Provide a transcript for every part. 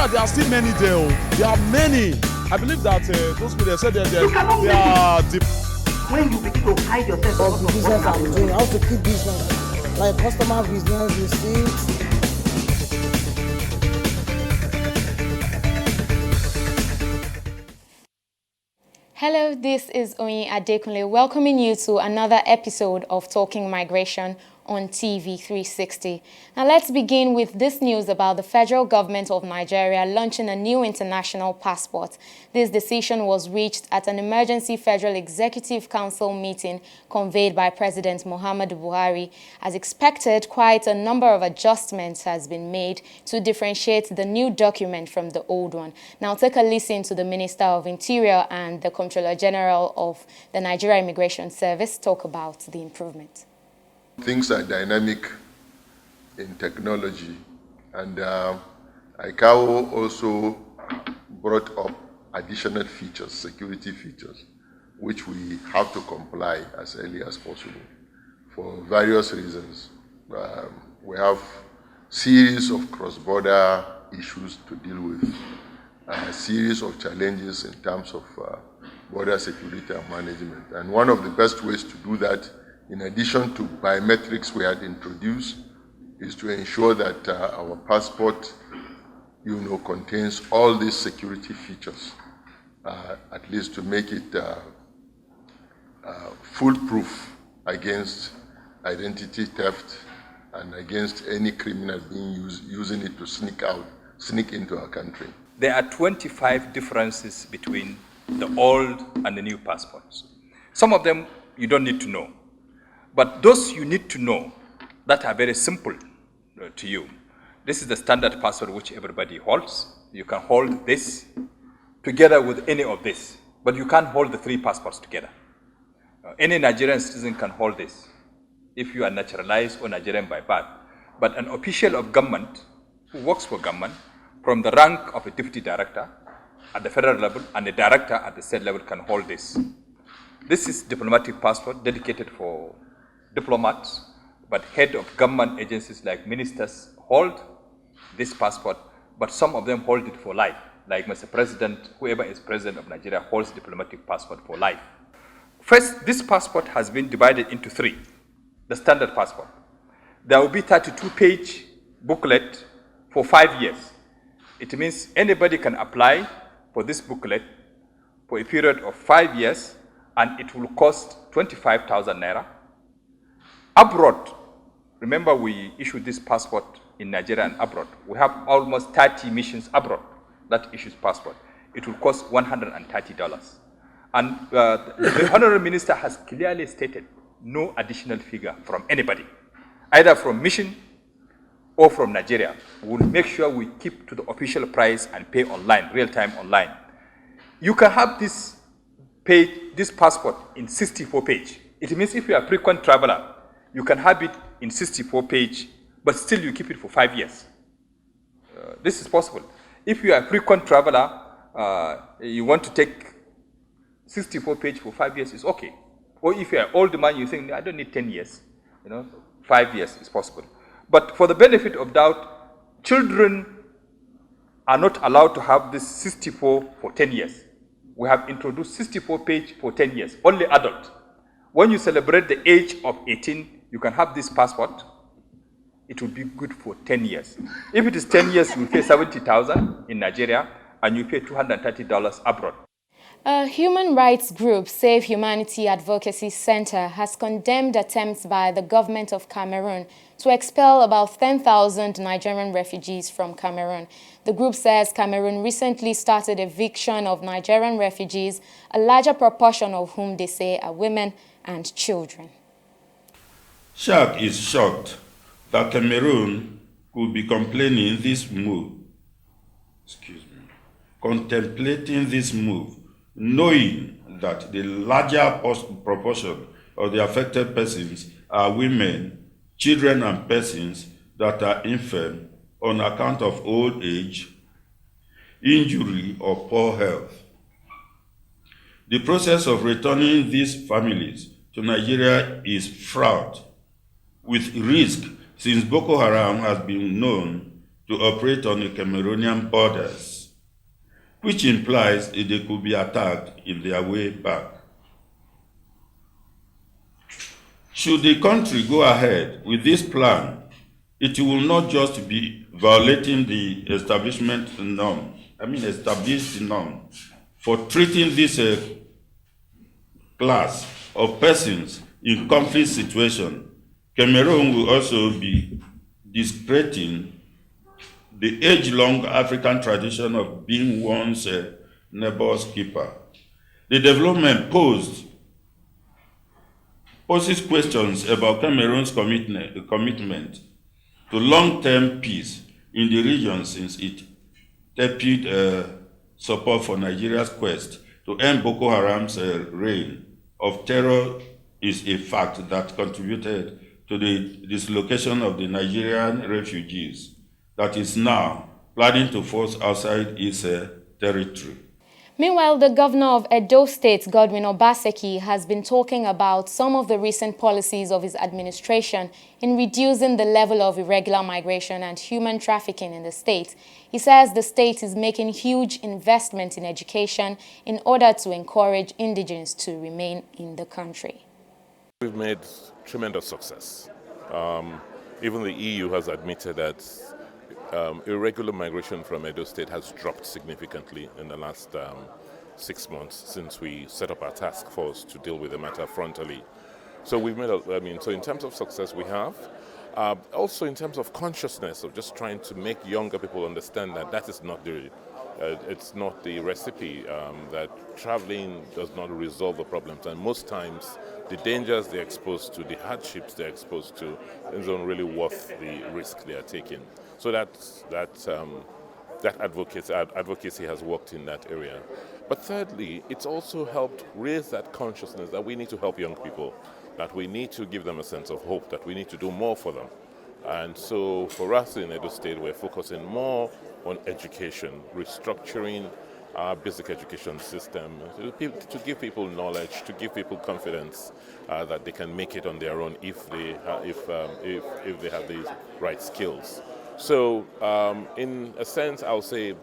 Nigeria, there are still many there. There are many. I believe that those people, they said that they are deep. When you begin to hide yourself from the business I'm doing, how to keep business, like customer business, receipts. Hello, this is Oyin Adekunle welcoming you to another episode of Talking Migration on TV 360. Now let's begin with this news about the federal government of Nigeria launching a new international passport. This decision was reached at an emergency Federal Executive Council meeting convened by President Muhammadu Buhari. As expected, quite a number of adjustments has been made to differentiate the new document from the old one. Now take a listen to the Minister of Interior and the Comptroller General of the Nigeria Immigration Service talk about the improvement. Things are dynamic in technology, and ICAO also brought up additional features, security features, which we have to comply as early as possible for various reasons. We have series of cross-border issues to deal with, a series of challenges in terms of border security and management. And one of the best ways to do that, in addition to biometrics we had introduced, is to ensure that our passport, contains all these security features, at least to make it foolproof against identity theft and against any criminal using it to sneak into our country. There are 25 differences between the old and the new passports. Some of them you don't need to know. But those you need to know that are very simple to you. This is the standard password which everybody holds. You can hold this together with any of this, but you can't hold the three passports together. Any Nigerian citizen can hold this if you are naturalized or Nigerian by birth. But an official of government who works for government from the rank of a deputy director at the federal level and a director at the state level can hold this. This is diplomatic passport dedicated for diplomats, but head of government agencies like ministers hold this passport, but some of them hold it for life. Like Mr. President, whoever is president of Nigeria holds diplomatic passport for life. First, this passport has been divided into three, the standard passport. There will be 32-page booklet for 5 years. It means anybody can apply for this booklet for a period of 5 years, and it will cost 25,000 naira. Abroad, remember we issued this passport in Nigeria and abroad. We have almost 30 missions abroad that issues passport. It will cost $130. And the Honorable Minister has clearly stated no additional figure from anybody, either from mission or from Nigeria. We'll make sure we keep to the official price and pay online, real-time online. You can have this passport in 64 page. It means if you are a frequent traveler, you can have it in 64 page, but still you keep it for 5 years. This is possible. If you are a frequent traveler, you want to take 64 page for 5 years, it's okay. Or if you are an old man, you think, I don't need 10 years. 5 years is possible. But for the benefit of doubt, children are not allowed to have this 64 for 10 years. We have introduced 64 page for 10 years, only adult. When you celebrate the age of 18, you can have this passport. It will be good for 10 years. If it is 10 years, you pay 70,000 in Nigeria, and you pay $230 abroad. A human rights group, Save Humanity Advocacy Center, has condemned attempts by the government of Cameroon to expel about 10,000 Nigerian refugees from Cameroon. The group says Cameroon recently started eviction of Nigerian refugees, a larger proportion of whom they say are women and children. SHAC is shocked that Cameroon could be contemplating this move, knowing that the larger proportion of the affected persons are women, children, and persons that are infirm on account of old age, injury, or poor health. The process of returning these families to Nigeria is fraught with risk, since Boko Haram has been known to to operate on the Cameroonian borders, which implies that they could be attacked in their way back. Should the country go ahead with this plan, it will not just be violating the established norm for treating this class of persons in conflict situation. Cameroon will also be discrediting the age-long African tradition of being one's neighbor's keeper. The development poses questions about Cameroon's commitment to long-term peace in the region since it tepid support for Nigeria's quest to end Boko Haram's reign of terror is a fact that contributed to the dislocation of the Nigerian refugees that is now planning to force outside its territory. Meanwhile, the governor of Edo State, Godwin, has been talking about some of the recent policies of his administration in reducing the level of irregular migration and human trafficking in the state. He says the state is making huge investments in education in order to encourage indigenes to remain in the country. We've made tremendous success. Even the EU has admitted that irregular migration from Edo State has dropped significantly in the last 6 months since we set up our task force to deal with the matter frontally. So we've made, so in terms of success we have, also in terms of consciousness of just trying to make younger people understand that that is not the, it's not the recipe, that traveling does not resolve the problems, and most times the dangers they're exposed to, the hardships they're exposed to, isn't really worth the risk they are taking. So that advocacy has worked in that area. But thirdly, it's also helped raise that consciousness that we need to help young people, that we need to give them a sense of hope, that we need to do more for them. And so for us in Edo State, we're focusing more on education, restructuring our basic education system, to give people knowledge, to give people confidence that they can make it on their own if they have the right skills. So in a sense, I'll say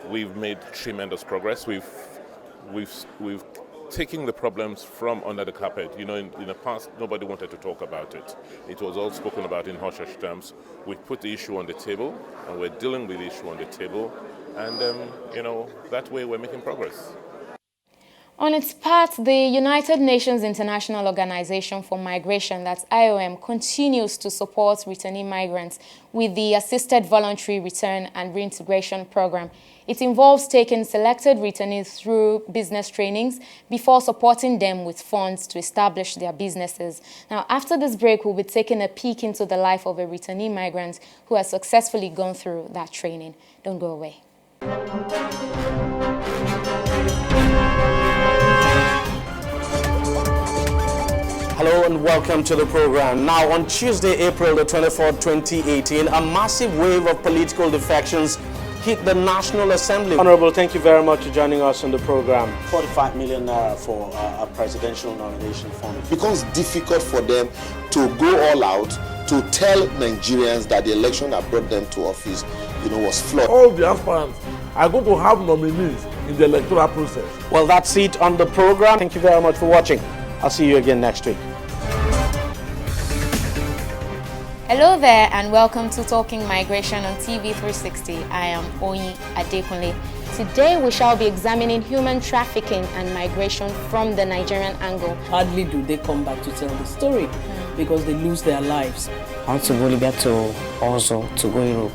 we've made tremendous progress. We've taken the problems from under the carpet. You know, in the past, nobody wanted to talk about it. It was all spoken about in hush-hush terms. We put the issue on the table, and we're dealing with the issue on the table. And, that way we're making progress. On its part, the United Nations International Organization for Migration, that's IOM, continues to support returnee migrants with the Assisted Voluntary Return and Reintegration Program. It involves taking selected returnees through business trainings before supporting them with funds to establish their businesses. Now, after this break, we'll be taking a peek into the life of a returnee migrant who has successfully gone through that training. Don't go away. Hello and welcome to the program. Now, on Tuesday, April the 24th, 2018, a massive wave of political defections hit the National Assembly. Honorable, thank you very much for joining us on the program. 45 million naira for a presidential nomination fund. It becomes difficult for them to go all out to tell Nigerians that the election that brought them to office, was flawed. All the aspirants are going to have nominees in the electoral process. Well, that's it on the program. Thank you very much for watching. I'll see you again next week. Hello there and welcome to Talking Migration on TV360. I am Oyin Adekunle. Today we shall be examining human trafficking and migration from the Nigerian angle. Hardly do they come back to tell the story because they lose their lives. I want to go Libya to also to go Europe.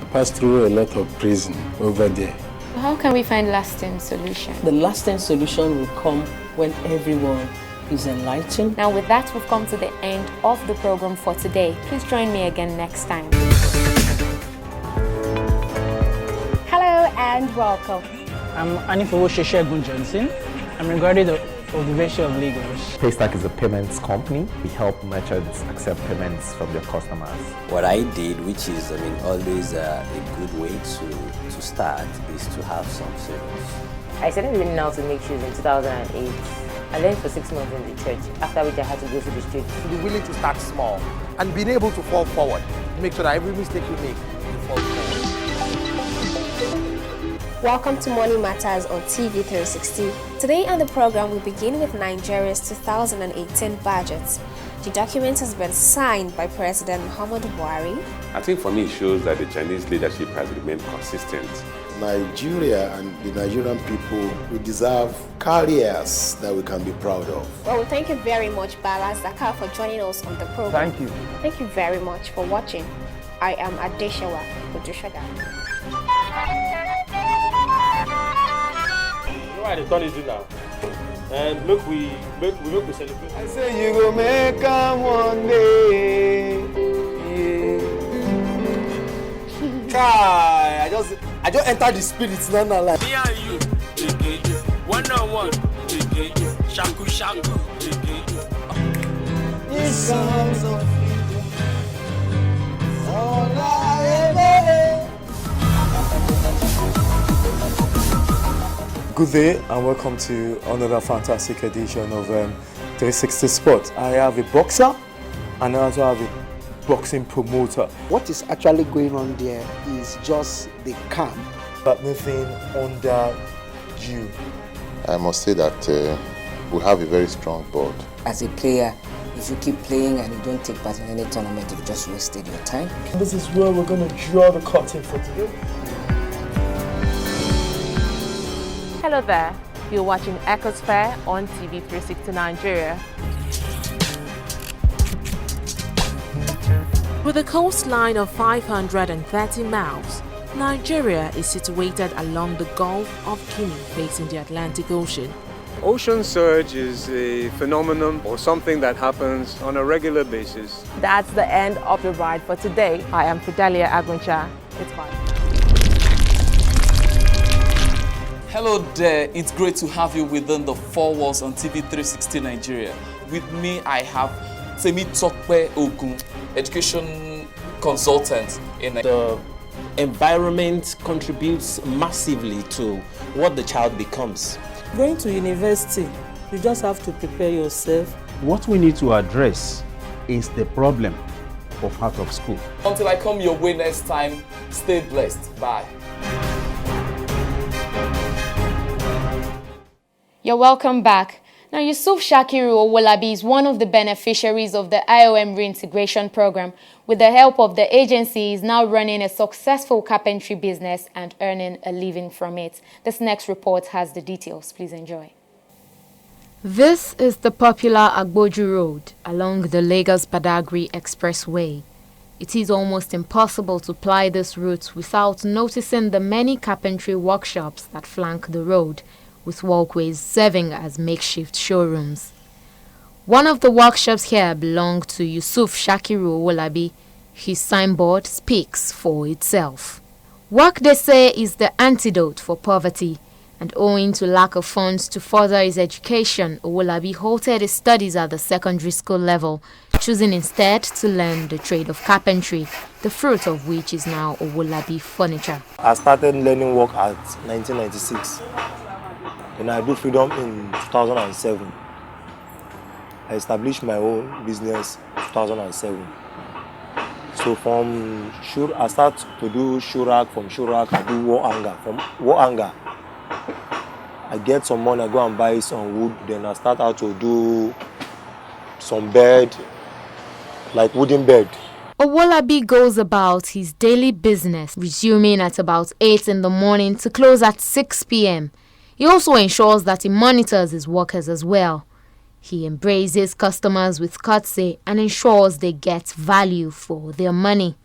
I passed through a lot of prison over there. How can we find lasting solution? The lasting solution will come when everyone is enlightened. Now with that, we've come to the end of the program for today. Please join me again next time. Hello and welcome. I'm Anifowo Shegun Johnson. I'm a graduate of the University of Lagos. Paystack is a payments company. We help merchants accept payments from their customers. What I did, which is always a good way to start, is to have some savings. I started learning how to make shoes in 2008. I learned for 6 months in the church, after which I had to go to the street. To be willing to start small and being able to fall forward. Make sure that every mistake you make, you fall forward. Welcome to Money Matters on TV 360. Today on the program, we begin with Nigeria's 2018 budget. The document has been signed by President Muhammadu Buhari. I think for me it shows that the Chinese leadership has remained consistent. Nigeria and the Nigerian people, we deserve careers that we can be proud of. Well, we thank you very much, Bala Zaka, for joining us on the program. Thank you. Thank you very much for watching. I am Adeshawa Odushoda. Why they turn it now? And look, we celebrate. I say you go make come one day. Kai, I just entered the spirits now like. Me and you, one-on-one, shaku shaku. These songs of freedom, all I ever. Good day and welcome to another fantastic edition of 360 Sports. I have a boxer and I also have a boxing promoter. What is actually going on there is just the camp. But nothing under you. I must say that we have a very strong board. As a player, if you keep playing and you don't take part in any tournament, you've just wasted your time. This is where we're going to draw the curtain for today. Hello there, you're watching Ecosphere on TV 360 Nigeria. With a coastline of 530 miles, Nigeria is situated along the Gulf of Guinea facing the Atlantic Ocean. Ocean surge is a phenomenon or something that happens on a regular basis. That's the end of the ride for today. I am Fidelia Aguncha. It's bye. Hello there, it's great to have you within the four walls on TV 360 Nigeria. With me, I have Semi Tokpe Ogun, education consultant in the environment contributes massively to what the child becomes. Going to university, you just have to prepare yourself. What we need to address is the problem of out of school. Until I come your way next time, stay blessed. Bye. You're welcome back. Now, Yusuf Shakiru Owolabi is one of the beneficiaries of the IOM reintegration program. With the help of the agency, he is now running a successful carpentry business and earning a living from it. This next report has the details. Please enjoy. This is the popular Agboju Road along the Lagos-Badagry Expressway. It is almost impossible to ply this route without noticing the many carpentry workshops that flank the road, with walkways serving as makeshift showrooms. One of the workshops here belonged to Yusuf Shakiru Owolabi. His signboard speaks for itself. Work, they say, is the antidote for poverty, and owing to lack of funds to further his education, Owolabi halted his studies at the secondary school level, choosing instead to learn the trade of carpentry, the fruit of which is now Owolabi Furniture. I started learning work at 1996. Then I do freedom in 2007. I established my own business in 2007. So from I start to do shoe rack, from shoe rack I do wall hanger. From wall hanger, I get some money, I go and buy some wood, then I start out to do some bed, like wooden bed. Owolabi goes about his daily business, resuming at about 8 in the morning to close at 6 p.m. He also ensures that he monitors his workers as well. He embraces customers with courtesy and ensures they get value for their money.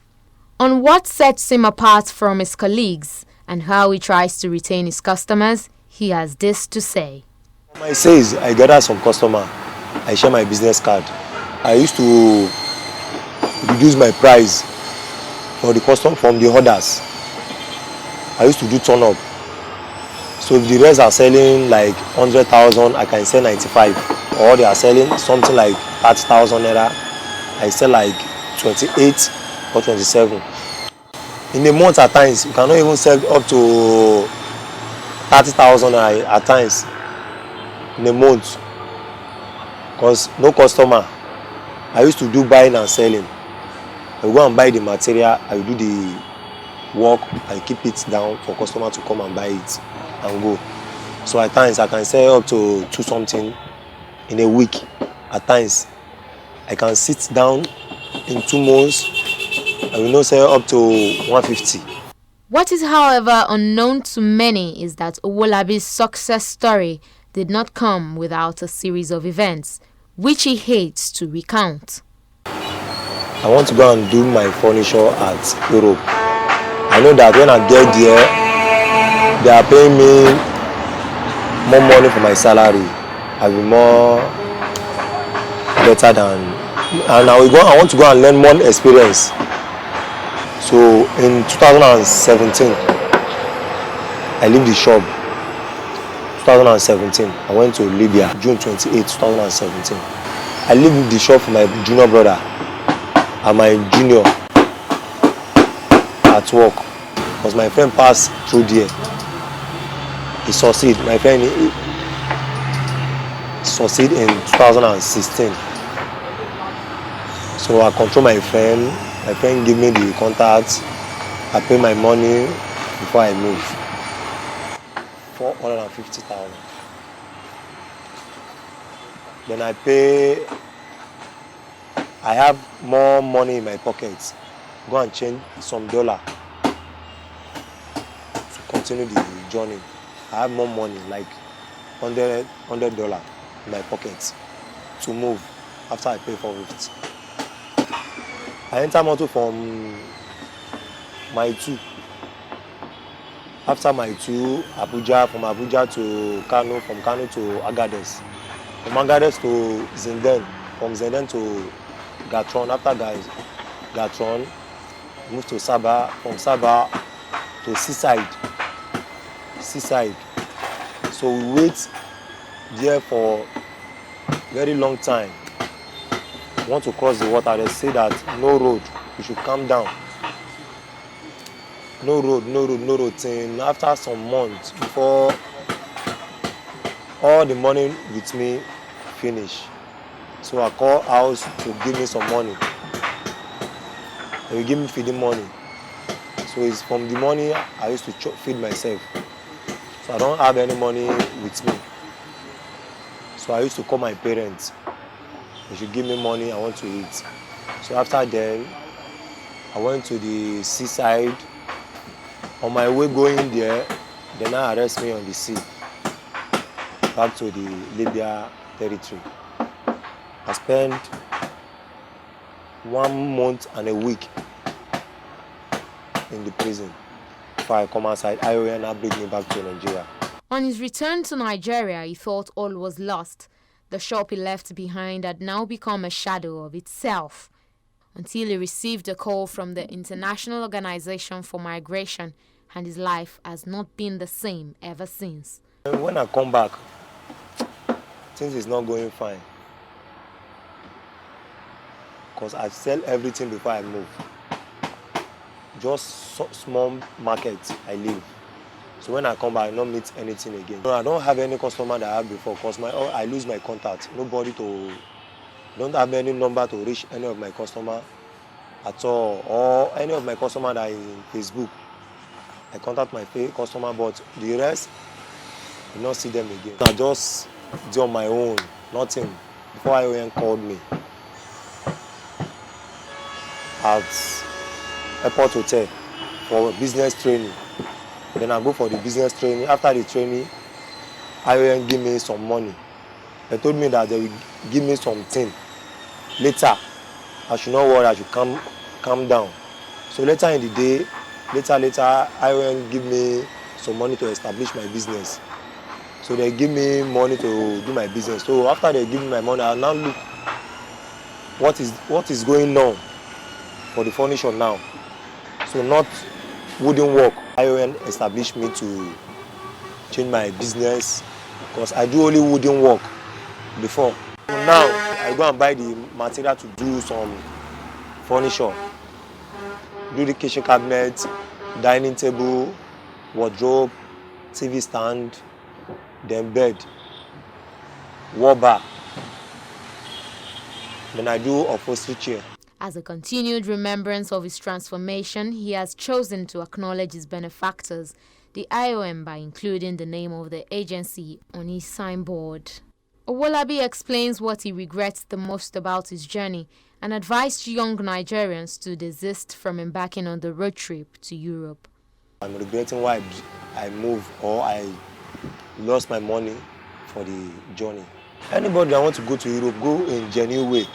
On what sets him apart from his colleagues and how he tries to retain his customers, he has this to say. I says I gather some customer, I share my business card. I used to reduce my price for the customer from the others. I used to do turn up. So if the rest are selling like 100,000, I can sell 95. Or they are selling something like 30,000 naira, I sell like 28 or 27. In a month at times, you cannot even sell up to 30,000 at times in a month. Because no customer. I used to do buying and selling. I will go and buy the material, I will do the work, I keep it down for customer to come and buy it and go. So at times I can sell up to 2 something in a week. At times I can sit down in 2 months, I will not sell up to 150. What is, however, unknown to many is that Owolabi's success story did not come without a series of events, which he hates to recount. I want to go and do my furniture at Europe. I know that when I get there, they are paying me more money for my salary. I'll be more better than, and I want to go and learn more experience. So in 2017, I left the shop. 2017, I went to Libya, June 28, 2017. I left the shop for my junior brother and my junior at work, because my friend passed through there. He succeeded. My friend succeeded in 2016. So I control my friend. My friend gave me the contacts. I pay my money before I move. 450,000. Then I have more money in my pockets. Go and change some dollar to continue the journey. I have more money, like $100 in my pockets to move after I pay for it. I enter motor from my 2. After my 2, Abuja, from Abuja to Kano, from Kano to Agadez. From Agadez to Zenden, from Zenden to Gatron. After Gatron, moved to Sabah, from Sabah to Seaside. So we wait there for very long time. Want to cross the water, they say that no road, you should calm down. No road. Till after some months, before all the money with me finish. So I call house to give me some money. They will give me feeding money. So it's from the money I used to feed myself. So I don't have any money with me. So I used to call my parents. They should give me money, I want to eat. So after then, I went to the seaside. On my way going there, they now arrest me on the sea. Back to the Libya territory. I spent 1 month and a week in the prison. Before I come outside, IOM now bring me back to Nigeria. On his return to Nigeria, he thought all was lost. The shop he left behind had now become a shadow of itself, until he received a call from the International Organization for Migration, and his life has not been the same ever since. When I come back, things is not going fine, because I sell everything before I move. Just small market I live. So when I come back, I don't meet anything again. I don't have any customer that I had before, because I lose my contact. Don't have any number to reach any of my customer at all, or any of my customer that is in Facebook. I contact my customer, but the rest, I don't see them again. I just do on my own, nothing. Before IOM called me at Airport Hotel for business training. Then I go for the business training. After the training, IOM give me some money. They told me that they will give me something later. I should not worry, I should calm down. So later in the day, later, IOM give me some money to establish my business. So they give me money to do my business. So after they give me my money, I now look what is going on for the furniture now. So not wooden work. IOM established me to change my business, because I do only wooden work before. So now I go and buy the material to do some furniture. Do the kitchen cabinet, dining table, wardrobe, TV stand, then bed, wall bar. Then I do upholstery chair. As a continued remembrance of his transformation, he has chosen to acknowledge his benefactors, the IOM, by including the name of the agency on his signboard. Owolabi explains what he regrets the most about his journey and advised young Nigerians to desist from embarking on the road trip to Europe. I'm regretting why I moved or I lost my money for the journey. Anybody that wants to go to Europe, go in genuine way.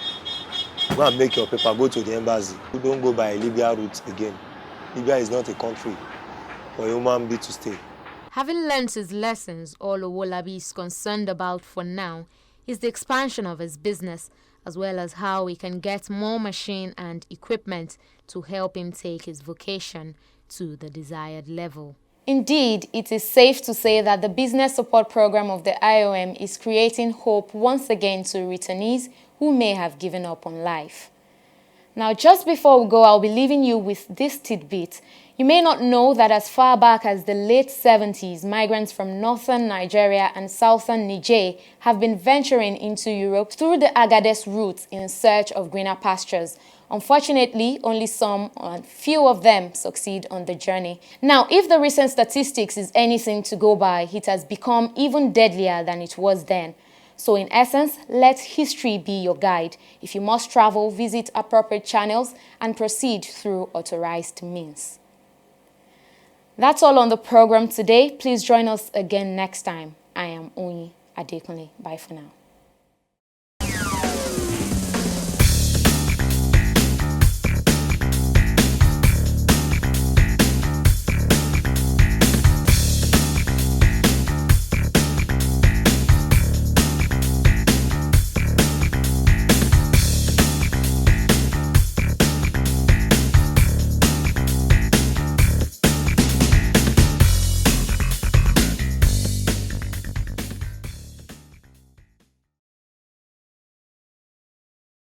Go and make your paper, go to the embassy. Don't go by Libya route again. Libya is not a country for a human being to stay. Having learned his lessons, all Owolabi is concerned about for now is the expansion of his business, as well as how he can get more machine and equipment to help him take his vocation to the desired level. Indeed, it is safe to say that the business support program of the IOM is creating hope once again to returnees who may have given up on life. Now, just before we go, I'll be leaving you with this tidbit. You may not know that as far back as the late 70s, migrants from northern Nigeria and southern Niger have been venturing into Europe through the Agadez route in search of greener pastures. Unfortunately, only some and few of them succeed on the journey. Now, if the recent statistics is anything to go by, it has become even deadlier than it was then. So in essence, let history be your guide. If you must travel, visit appropriate channels and proceed through authorized means. That's all on the program today. Please join us again next time. I am Onyi Adekunle. Bye for now.